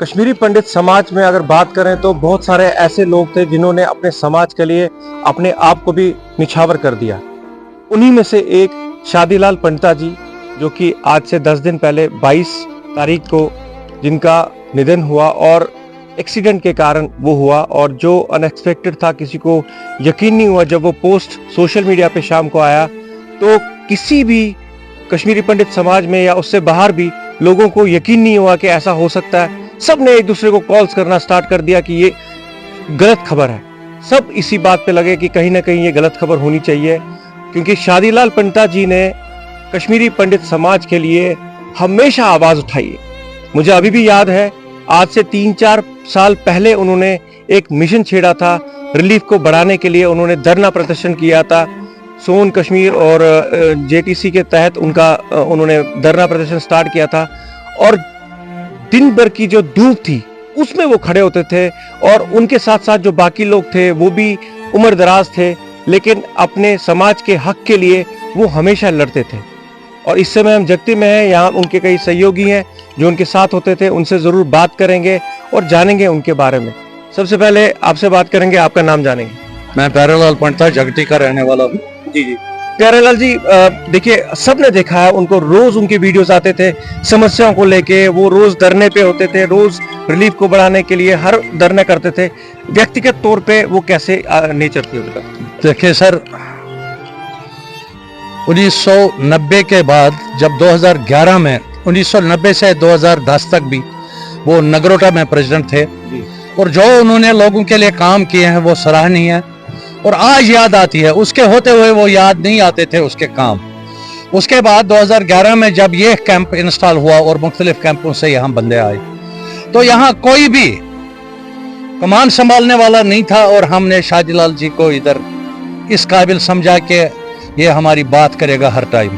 कश्मीरी पंडित समाज में अगर बात करें तो बहुत सारे ऐसे लोग थे जिन्होंने अपने समाज के लिए अपने आप को भी निछावर कर दिया। उन्हीं में से एक शादीलाल पंडिता जी, जो कि आज से 10 दिन पहले 22 तारीख को जिनका निधन हुआ और एक्सीडेंट के कारण वो हुआ, और जो अनएक्सपेक्टेड था, किसी को यकीन नहीं हुआ जब वो पोस्ट सोशल मीडिया पे शाम को आया। तो किसी भी कश्मीरी पंडित समाज में या उससे बाहर भी लोगों को यकीन नहीं हुआ कि ऐसा हो सकता है। सब ने एक दूसरे को कॉल्स करना स्टार्ट कर दिया कि ये गलत खबर है। सब इसी बात पे लगे कि कहीं ना कहीं ये गलत खबर होनी चाहिए, क्योंकि शादीलाल पंडिता जी ने कश्मीरी पंडित समाज के लिए हमेशा आवाज उठाई है। मुझे अभी भी याद है, आज से 3-4 साल पहले उन्होंने एक मिशन छेड़ा था, रिलीफ को बढ़ाने के लिए उन्होंने धरना प्रदर्शन किया था। सोन कश्मीर और जेटीसी के तहत उन्होंने धरना प्रदर्शन स्टार्ट किया था, और दिन भर की जो धूप थी उसमें वो खड़े होते थे, और उनके साथ साथ जो बाकी लोग थे वो भी उम्र दराज थे, लेकिन अपने समाज के हक के लिए वो हमेशा लड़ते थे। और इस समय हम जगती में हैं, यहाँ उनके कई सहयोगी हैं जो उनके साथ होते थे, उनसे जरूर बात करेंगे और जानेंगे उनके बारे में। सबसे पहले आपसे बात करेंगे, आपका नाम जानेंगे। मैं प्यारेलाल पंडिता जगती का रहने वाला हूँ। जी जी प्यारेलाल जी, देखिए सबने देखा है उनको, रोज उनके वीडियोस आते थे समस्याओं को लेके, वो रोज धरने पे होते थे, रोज रिलीफ को बढ़ाने के लिए हर धरना करते थे। व्यक्तिगत तौर पे वो कैसे नेचर थी उनका? देखिए सर, 1990 के बाद जब 2011 में 1990 से 2010 तक भी वो नगरोटा में प्रेसिडेंट थे, और जो उन्होंने लोगों के लिए काम किए हैं वो सराहनीय है। और आज याद आती है, उसके होते हुए वो याद नहीं आते थे उसके काम। उसके बाद 2011 में जब ये कैंप इंस्टॉल हुआ और मुख्तलिफ कैंपों से यहाँ बंदे आए, तो यहाँ कोई भी कमान संभालने वाला नहीं था, और हमने शादीलाल जी को इधर इस काबिल समझा कि ये हमारी बात करेगा हर टाइम।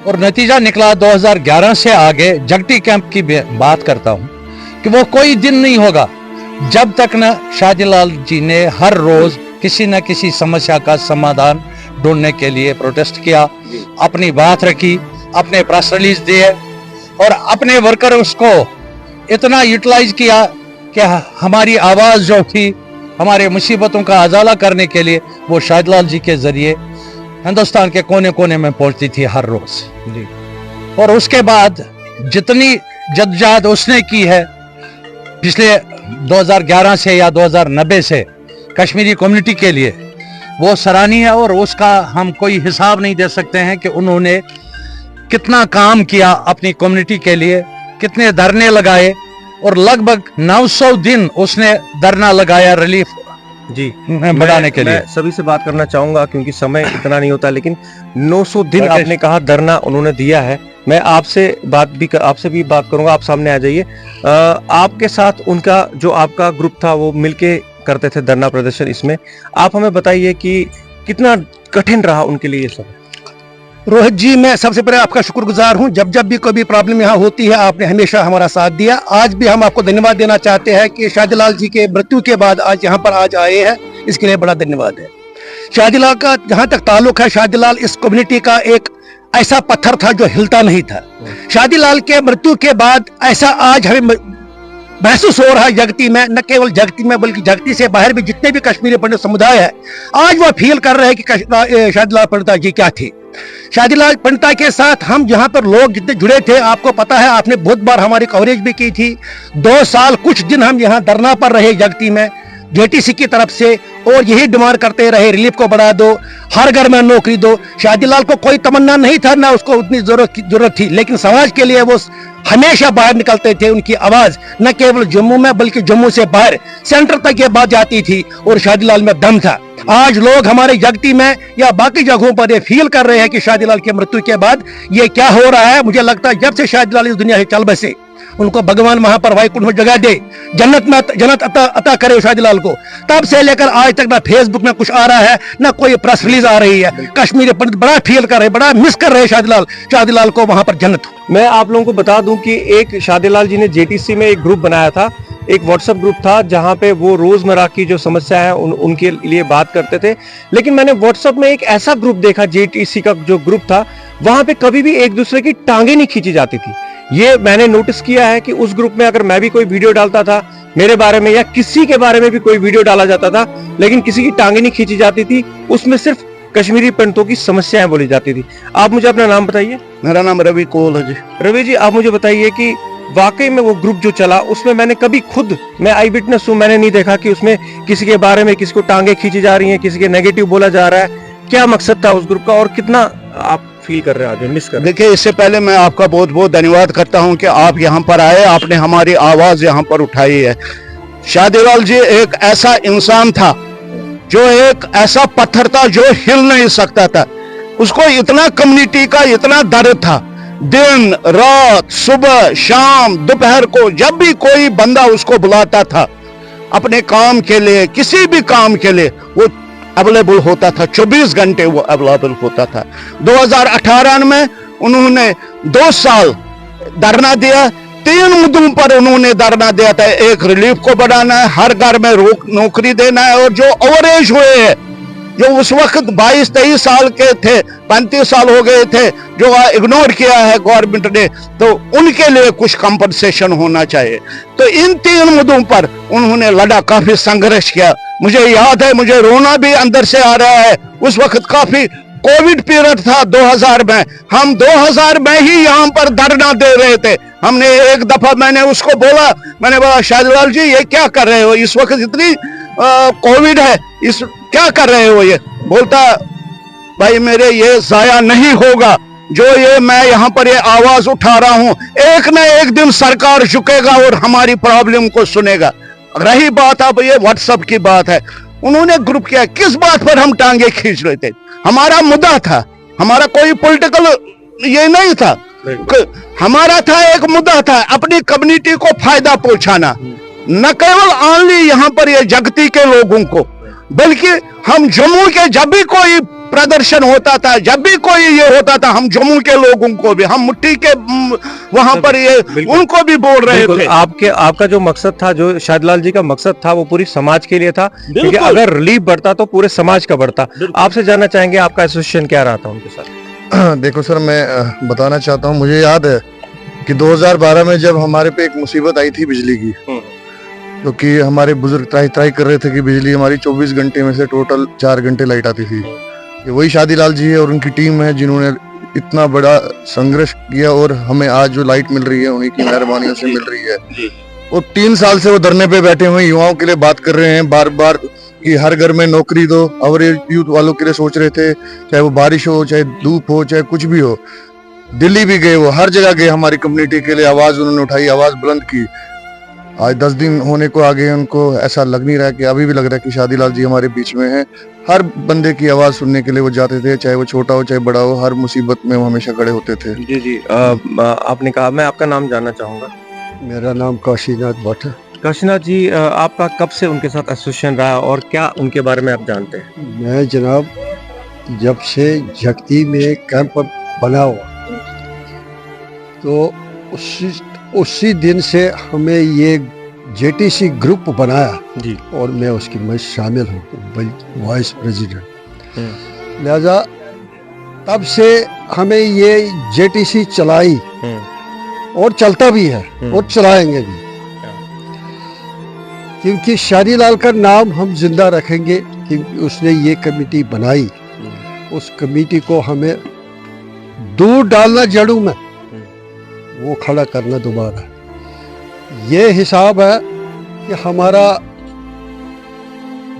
और नतीजा निकला 2011 से आगे जगती कैंप की बात करता हूँ कि वो कोई दिन नहीं होगा जब तक न शादीलाल जी ने हर रोज किसी न किसी समस्या का समाधान ढूंढने के लिए प्रोटेस्ट किया, अपनी बात रखी, अपने प्रेस रिलीज दिए, और अपने वर्कर्स को इतना यूटिलाइज किया कि हमारी आवाज जो थी, हमारे मुसीबतों का अजाला करने के लिए, वो शादीलाल जी के जरिए हिंदुस्तान के कोने कोने में पहुंचती थी हर रोज जी। और उसके बाद जितनी जद्दोजहद उसने की है पिछले 2011 से या 2090 से कश्मीरी कम्युनिटी के लिए, वो सराहनीय है। और उसका हम कोई हिसाब नहीं दे सकते हैं कि उन्होंने कितना काम किया अपनी कम्युनिटी के लिए, कितने धरने लगाए, और लगभग 900 दिन उसने धरना लगाया रिलीफ जी बढ़ाने के लिए। मैं सभी से बात करना चाहूंगा क्योंकि समय इतना नहीं होता, लेकिन 900 दिन आपने कहा धरना उन्होंने दिया है। मैं आपसे भी बात करूंगा, आप सामने आ जाइए। आपके साथ उनका जो आपका ग्रुप था वो मिलके करते थे धरना प्रदर्शन, इसमें आप हमें बताइए कि कितना कठिन रहा उनके लिए ये सब। रोहित जी, मैं सबसे पहले आपका शुक्रगुजार हूं। जब जब भी कोई भी प्रॉब्लम यहाँ होती है आपने हमेशा हमारा साथ दिया। आज भी हम आपको धन्यवाद देना चाहते हैं कि शादीलाल जी के मृत्यु के बाद आज यहाँ पर आज आए हैं, इसके लिए बड़ा धन्यवाद है। शादीलाल का जहाँ तक ताल्लुक है, शादीलाल इस कम्युनिटी का एक ऐसा पत्थर था जो हिलता नहीं था। शादीलाल के मृत्यु के बाद ऐसा आज हमें महसूस हो रहा है जगती में, न केवल जगती में बल्कि जगती से बाहर भी जितने भी कश्मीरी पंडित समुदाय है, आज वो फील कर रहे हैं कि शादीलाल पंडिता जी क्या थे। शादीलाल पंडिता के साथ हम जहां पर लोग जितने जुड़े थे, आपको पता है, आपने बहुत बार हमारी कवरेज भी की थी। 2 साल कुछ दिन हम यहाँ धरना पर रहे जगती में जेटीसी की तरफ से, और यही डिमांड करते रहे, रिलीफ को बढ़ा दो, हर घर में नौकरी दो। शादीलाल को कोई तमन्ना नहीं था, ना उसको उतनी जरूरत थी, लेकिन समाज के लिए वो हमेशा बाहर निकलते थे। उनकी आवाज न केवल जम्मू में बल्कि जम्मू से बाहर सेंटर तक ये बात जाती थी, और शादीलाल में दम था। आज लोग हमारे जगती में या बाकी जगहों पर ये फील कर रहे हैं कि शादीलाल के मृत्यु के बाद ये क्या हो रहा है। मुझे लगता है जब से शादीलाल इस दुनिया से चल बसे, उनको भगवान वहां पर वैकुंठ में जगह दे, जन्नत अता करे शादीलाल को, तब से लेकर आज तक ना फेसबुक में कुछ आ रहा है, ना कोई प्रेस रिलीज आ रही है। कश्मीरी पंडित बड़ा फील कर रहे, बड़ा मिस कर रहे शादीलाल को वहां पर जन्नत हो। मैं आप लोगों को बता दूं कि एक शादीलाल जी ने जेटीसी में एक ग्रुप बनाया था, एक व्हाट्सएप ग्रुप था जहां पे वो रोजमर्रा की जो समस्या है उनके लिए बात करते थे। लेकिन मैंने व्हाट्सएप में एक ऐसा ग्रुप देखा, जेटीसी का जो ग्रुप था, वहां पे कभी भी एक दूसरे की टांगे नहीं खींची जाती थी। ये मैंने नोटिस किया है कि उस ग्रुप में अगर मैं भी कोई वीडियो डालता था मेरे बारे में या किसी के बारे में भी कोई वीडियो डाला जाता था, लेकिन किसी की टांगे नहीं खींची जाती थी, उसमें सिर्फ कश्मीरी पंडितों की समस्याएं बोली जाती थी। आप मुझे अपना नाम बताइए। मेरा नाम रवि कोल है जी। रवि जी, आप मुझे बताइए कि वाकई में वो ग्रुप जो चला उसमें मैंने कभी खुद, मैं आई विटनेस हूं, मैंने नहीं देखा कि उसमें किसी के बारे में किसी को टांगे खींची जा रही हैं, किसी के नेगेटिव बोला जा रहा है। क्या मकसद था उस ग्रुप का और कितना आप फील कर रहे हैं, आज मिस कर रहे हैं? देखिए, इससे पहले मैं आपका बहुत बहुत धन्यवाद करता हूं कि आप यहां पर आए, आपने हमारी आवाज यहां पर उठाई है। शादीलाल जी एक ऐसा इंसान था, जो एक ऐसा पत्थर था जो हिल नहीं सकता था। उसको इतना कम्युनिटी का इतना दर्द था, दिन रात सुबह शाम दोपहर को जब भी कोई बंदा उसको बुलाता था अपने काम के लिए, किसी भी काम के लिए, वो अवेलेबल होता था, 24 घंटे वो अवेलेबल होता था। 2018 में उन्होंने 2 साल धरना दिया, 3 मुद्दों पर उन्होंने धरना दिया था। एक रिलीफ को बढ़ाना है, हर घर में नौकरी देना है, और जो ओवर एज हुए हैं, जो उस वक्त 22-23 साल के थे, 35 साल हो गए थे, जो इग्नोर किया है गवर्नमेंट ने, तो उनके लिए कुछ कंपनसेशन होना चाहिए। तो इन 3 मुद्दों पर उन्होंने लड़ा, काफी संघर्ष किया। मुझे याद है, मुझे रोना भी अंदर से आ रहा है। उस वक्त काफी कोविड पीरियड था 2000 में, हम 2000 में ही यहाँ पर धरना दे रहे थे। हमने एक दफा मैंने उसको बोला, मैंने बोला शादीलाल जी ये क्या कर रहे हो, इस वक्त इतनी कोविड है, इस क्या कर रहे हो? ये बोलता, भाई मेरे ये जाया नहीं होगा, जो ये मैं यहाँ पर ये आवाज उठा रहा हूँ, एक न एक दिन सरकार झुकेगा और हमारी प्रॉब्लम को सुनेगा। रही बात अब ये व्हाट्सएप की बात है, उन्होंने ग्रुप किया, किस बात पर हम टांगे खींच रहे थे? हमारा मुद्दा था, हमारा कोई पॉलिटिकल ये नहीं था, हमारा था एक मुद्दा था, अपनी कम्युनिटी को फायदा पहुंचाना, न केवल ओनली यहाँ पर ये जगती के लोगों को, बल्कि हम जम्मू के जब भी कोई प्रदर्शन होता था, जब भी कोई ये होता था, हम जम्मू के लोगों को भी, हम मुट्ठी के वहां पर ये उनको भी बोल रहे थे। आपका जो मकसद था, जो शादीलाल जी का मकसद था, वो पूरी समाज के लिए था, क्योंकि अगर रिलीफ बढ़ता तो पूरे समाज का बढ़ता। आपसे जानना चाहेंगे आपका एसोसिएशन क्या रहा था उनके साथ? देखो सर, मैं बताना चाहता हूँ, मुझे याद है कि 2012 में जब हमारे पे एक मुसीबत आई थी बिजली की, क्योंकि हमारे बुजुर्ग त्राही कर रहे थे कि बिजली हमारी 24 घंटे में से टोटल 4 घंटे लाइट आती थी। ये वही शादीलाल जी है और उनकी टीम है जिन्होंने इतना बड़ा संघर्ष किया, और हमें आज जो लाइट मिल रही है उन्हीं की मेहरबानियों से मिल रही है। और 3 साल से वो धरने पे बैठे हुए युवाओं के लिए बात कर रहे हैं बार बार कि हर घर में नौकरी दो, और यूथ वालों के लिए सोच रहे थे, चाहे वो बारिश हो, चाहे धूप हो, चाहे कुछ भी हो। दिल्ली भी गए, वो हर जगह गए, हमारी कम्युनिटी के लिए आवाज उन्होंने उठाई, आवाज बुलंद की। आज 10 दिन होने को आगे, उनको ऐसा लग नहीं रहा है कि अभी भी लग रहा है कि शादीलाल जी हमारे बीच में हैं। हर बंदे की आवाज सुनने के लिए वो जाते थे, चाहे वो छोटा हो चाहे बड़ा हो, हर मुसीबत में वो हमेशा खड़े होते थे। जी जी, आपने कहा, मैं आपका नाम जानना चाहूंगा। मेरा नाम काशीनाथ भट्ट है। काशीनाथ जी, आपका कब से उनके साथ एसोसिएशन रहा और क्या उनके बारे में आप जानते हैं? मैं जनाब जब से जगती में कैंप बना हुआ, तो उसी दिन से हमें ये जेटीसी ग्रुप बनाया जी, और मैं उसकी मैं शामिल हूँ, वाइस प्रेसिडेंट। लिहाजा तब से हमें ये जेटीसी चलाई और चलता भी है और चलाएंगे भी, क्योंकि शादीलाल का नाम हम जिंदा रखेंगे, क्योंकि उसने ये कमेटी बनाई। उस कमेटी को हमें दूर डालना, जड़ों में वो खड़ा करना दोबारा। ये हिसाब है कि हमारा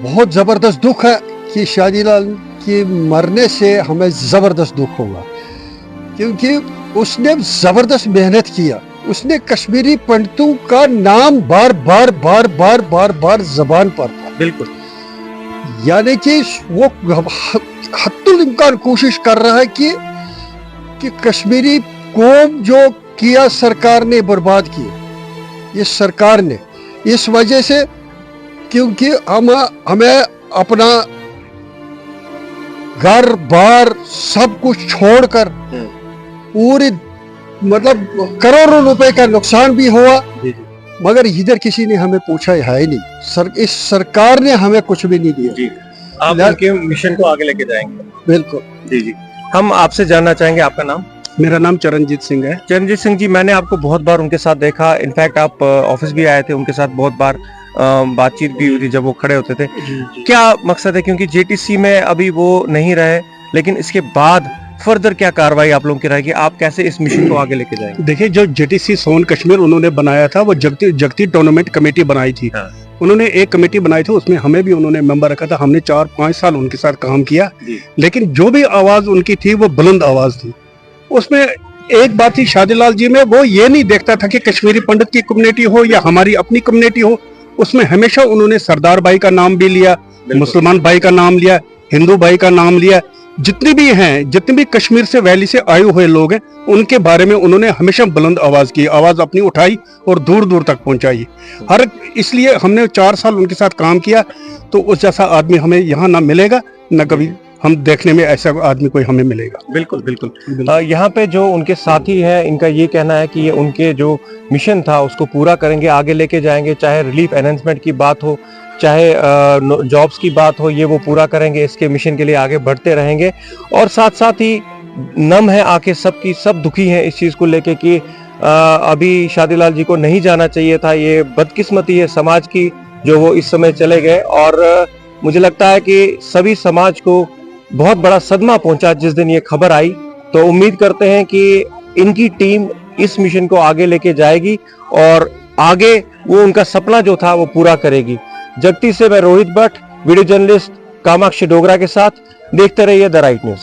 बहुत ज़बरदस्त दुख है कि शादीलाल के मरने से हमें ज़बरदस्त दुख होगा, क्योंकि उसने ज़बरदस्त मेहनत किया। उसने कश्मीरी पंडितों का नाम बार बार बार बार बार बार जबान पर था। बिल्कुल, यानी कि वो हत्तुल इम्कान कोशिश कर रहा है कि कश्मीरी कौम जो किया सरकार ने बर्बाद किया, ये सरकार ने, इस वजह से, क्योंकि हमें अपना घर बार सब कुछ छोड़कर पूरे मतलब करोड़ों रुपए का नुकसान भी हुआ, मगर इधर किसी ने हमें पूछा है ही नहीं। इस सरकार ने हमें कुछ भी नहीं दिया। जी, आप उनके मिशन को आगे लेके जाएंगे? बिल्कुल। जी जी, हम आपसे जानना चाहेंगे आपका नाम? मेरा नाम चरणजीत सिंह है। चरणजीत सिंह जी, मैंने आपको बहुत बार उनके साथ देखा, इनफैक्ट आप ऑफिस भी आए थे, उनके साथ बहुत बार बातचीत भी हुई थी जब वो खड़े होते थे। क्या मकसद है, क्योंकि जेटीसी में अभी वो नहीं रहे, लेकिन इसके बाद फर्दर क्या कार्रवाई आप लोगों की रहेगी, आप कैसे इस मिशन को आगे लेके जाएंगे? देखिए, जो जेटीसी सोन कश्मीर उन्होंने बनाया था, वो जगती टूर्नामेंट कमेटी बनाई थी। हाँ। उन्होंने एक कमेटी बनाई थी, उसमें हमें भी उन्होंने मेंबर रखा था। हमने 4-5 साल उनके साथ काम किया, लेकिन जो भी आवाज उनकी थी वो बुलंद आवाज थी। उसमें एक बात थी शादीलाल जी में, वो ये नहीं देखता था कि कश्मीरी पंडित की कम्युनिटी हो या हमारी अपनी कम्युनिटी हो। उसमें हमेशा उन्होंने सरदार भाई का नाम भी लिया, मुसलमान भाई का नाम लिया, हिंदू भाई का नाम लिया। जितने भी हैं, जितने भी कश्मीर से वैली से आए हुए लोग हैं, उनके बारे में उन्होंने हमेशा बुलंद आवाज की, आवाज अपनी उठाई और दूर दूर तक पहुंचाई। इसलिए हमने 4 साल उनके साथ काम किया, तो उस जैसा आदमी हमें यहाँ ना मिलेगा, न कभी हम देखने में ऐसा आदमी कोई हमें मिलेगा। बिल्कुल बिल्कुल। यहाँ पे जो उनके साथी हैं, इनका ये कहना है कि ये उनके जो मिशन था उसको पूरा करेंगे, आगे लेके जाएंगे, चाहे रिलीफ अनाउंसमेंट की बात हो, चाहे जॉब्स की बात हो, ये वो पूरा करेंगे, इसके मिशन के लिए आगे बढ़ते रहेंगे। और साथ साथ ही नम है आंखें सबकी, सब दुखी हैं इस चीज़ को लेके कि अभी शादीलाल जी को नहीं जाना चाहिए था। ये बदकिस्मती है समाज की जो वो इस समय चले गए, और मुझे लगता है कि सभी समाज को बहुत बड़ा सदमा पहुंचा जिस दिन ये खबर आई। तो उम्मीद करते हैं कि इनकी टीम इस मिशन को आगे लेके जाएगी और आगे वो उनका सपना जो था वो पूरा करेगी। जगती से मैं रोहित भट्ट, वीडियो जर्नलिस्ट कामाक्षी डोगरा के साथ। देखते रहिए द राइट न्यूज।